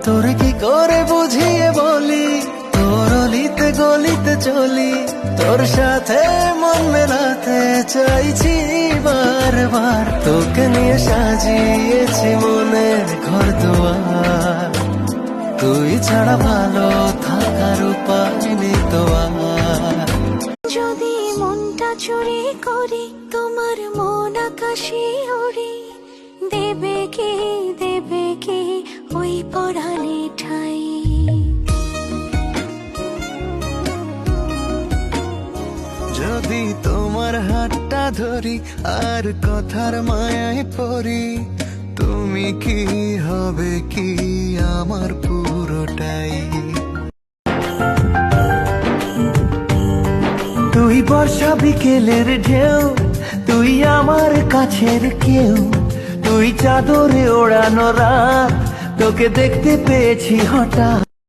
তোর কি করে বুঝিয়ে বলি, তোর অলিতে গলিতে চলি, তোর সাথে মন মেলাতে চাইছি বারবার। তোকে নিয়ে সাজিয়েছি মনের ঘর দুয়ার, তুই ছাড়া ভালো থাকার উপায় নেই তো আর। যদি মনটা চুরি করি, তোমার মন আকাশে ওড়ে, দেবে কি ওই পরাণে ঠাই। যদি তোমার হাতটা ধরি আর কথার মায়ায় পড়ি, তুমি কি হবে কি আমার পুরোটাই। তুই বর্ষা বিকেলের ঢেউ, তুই আমার কাছের কেউ, তুই চাদরে ওড়ানো রাত, তোকে দেখতে পেয়েছি হঠাৎ।